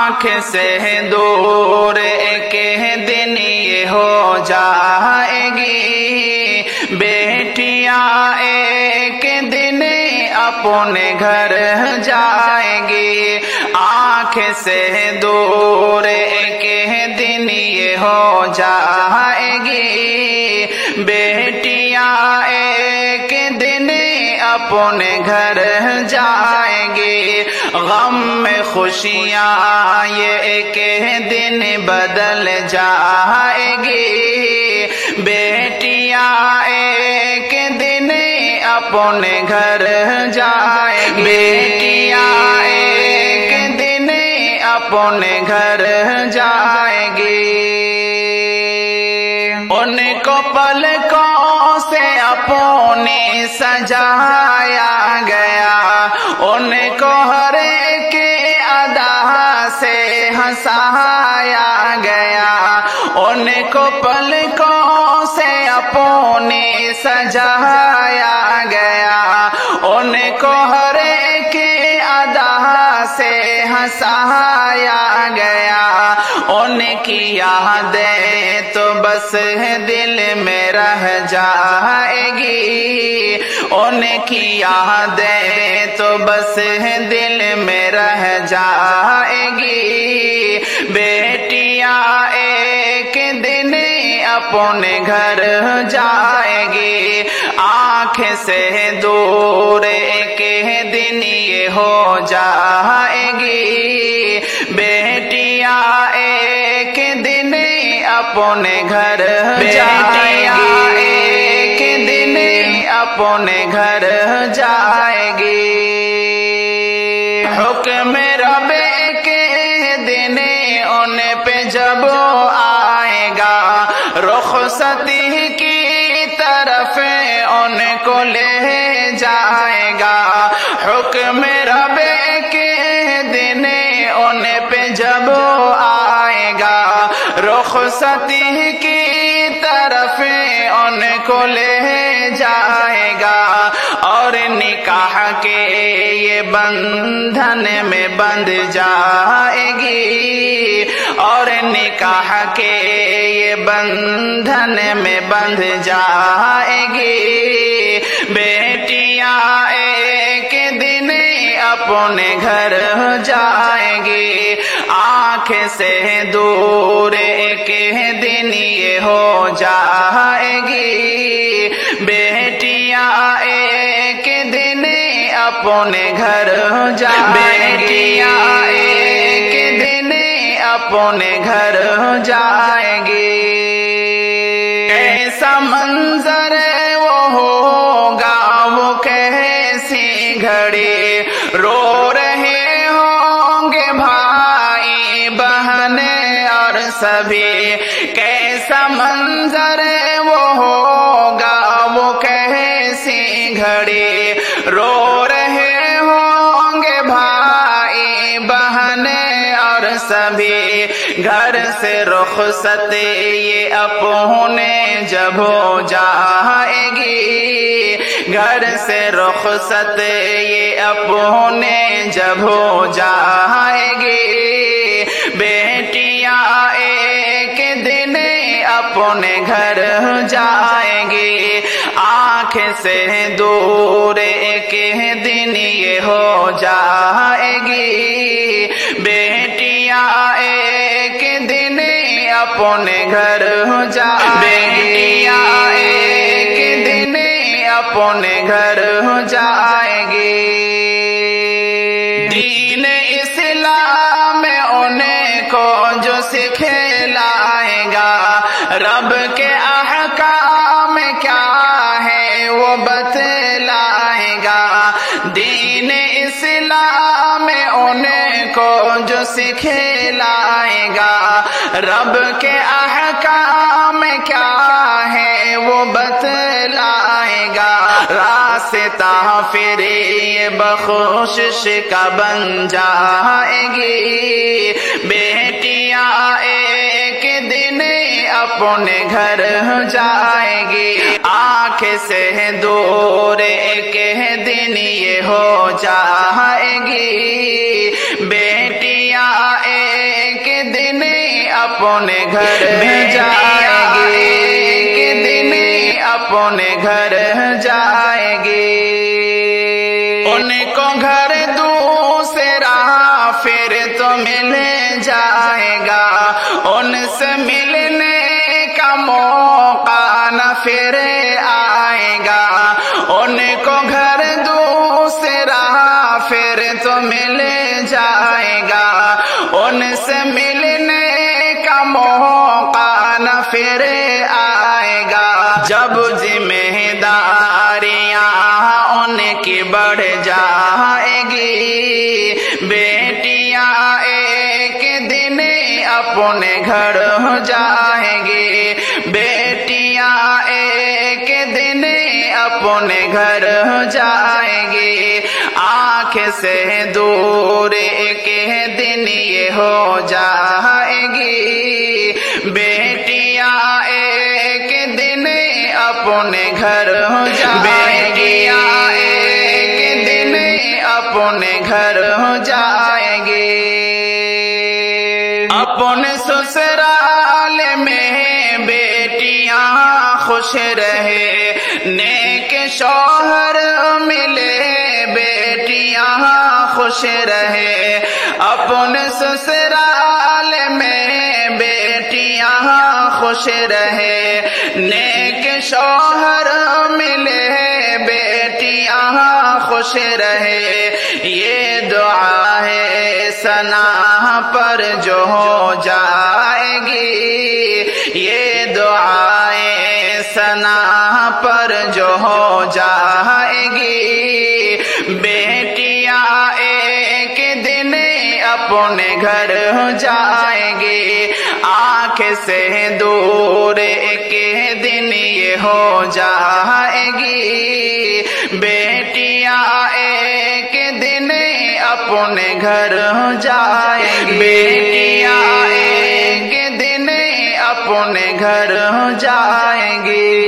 آنکھ سے دور ایک دن یہ ہو جائے گی، بیٹیاں ایک دن اپنے گھر جائیں گی، آنکھ سے دور ایک دن یہ ہو جائے گی، بیٹیاں ایک دن اپنے گھر جائیں گی، غم میں خوشیاں یہ ایک دن بدل جائے گی، بیٹیاں ایک دن اپنے گھر جائیں گی، بیٹیاں ایک دن اپنے گھر جائیں گی، ان کو پلکوں سے اپنی سجایا گیا، ان کو ہر ایک ادا سے ہنسایا گیا، ان کو پلکوں سے اپنی سجایا گیا، ان کو ہر ایک ادا سے ہنسایا گیا، ان کی یادیں تو بس دل میں رہ جائے گی، ان کی یادیں تو بس دل میں رہ جائے گی، بیٹیاں ایک دن اپنے گھر جائے گی، آنکھ سے دور ایک دن یہ ہو جائے گی، بیٹیاں ایک دن اپنے گھر جائے گی، ایک دن اپنے گھر جائے گی، حکم رب کے دن ان پہ جب آئے گا، رخصتی کی طرف ان کو لے جائے گا، حکم رب کے دن ان پہ جب آئے گا، رخصتی کی طرف ان کو لے جائے گا، اور نکاح کے یہ بندھن میں بندھ جائے گی، اور نکاح کے یہ بندھن میں بندھ جائے گی، بیٹیاں ایک دن اپنے گھر جائیں گی، آنکھ سے دور ایک دن یہ ہو جائے گی، بیٹیاں ایک دن اپنے گھر جائیں گی، بیٹیاں ایک دن اپنے گھر جائیں گی، ایسا منظر وہ ہوگا، وہ کیسی گھڑی، رو رہے ہوں گے بھائی بہن اور سبھی، کیسا منظر وہ ہوگا، وہ کیسی گھڑی، رو رہے ہوں گے بھائی بہن اور سبھی، گھر سے رخصت یہ اپنے جب ہو جائے گی، گھر سے رخصت یہ اپنے جب ہو جائے گی، بیٹیاں ایک دن اپنے گھر جائیں گی، آنکھ سے دور ایک دن یہ ہو جائے گی، بیٹیاں ایک دن اپنے گھر جائیں گی، بیٹیاں ایک دن اپنے گھر جائیں گی، دین اسلام انہیں کو جو سکھلائے گا، رب کے احکام کیا ہے وہ بتلائے گا، دین اسلام انہیں کو جو سکھلائے گا، رب کے احکام کیا ہے وہ بتلائے گا، راستہ پھر یہ بخشش کا بن جائے گی، بیٹیاں ایک دن اپنے گھر جائے گی، آنکھ سے دور ایک دن یہ ہو جائے گی، بیٹیاں ایک اپنے گھر جائے گی، ایک دن اپنے گھر جائے گی۔ ان کو گھر دوسرا پھر تو مل جائے گا، ان سے ملنے کا موقع نہ پھر آئے گا۔ ان کو گھر دوسرا پھر تو مل جائے گا، ان سے ملنے کا موقع نہ پھر آئے گا۔ جب ذمہ داریاں ان کی بڑھ جائے گی، بیٹیاں ایک دن اپنے گھر جائیں گی، بیٹیاں ایک دن اپنے گھر جائیں گی۔ آنکھ سے دور ایک دن یہ ہو جائے گی، بیٹیاں ایک دن اپنے گھر جائیں گی، بیٹیاں ایک دن اپنے گھر جائیں گی۔ اپنے سسرال میں بیٹیاں خوش رہے، نیک شوہر ملے بیٹیاں خوش رہے۔ اپنے سسرال میں بیٹیاں خوش رہے، نیک شوہر ملے بیٹیاں خوش رہے۔ یہ دعا ہے ثنا پر جو ہو جائے گی، یہ دعائیں ثنا پر جو ہو جائے گی، بیٹیاں ایک دن اپنے گھر جائیں گی۔ آنکھ سے دور ایک دن یہ ہو جائے گی، بیٹیاں ایک دن اپنے گھر جائیں گی، بیٹیاں ایک دن اپنے گھر جائیں گی۔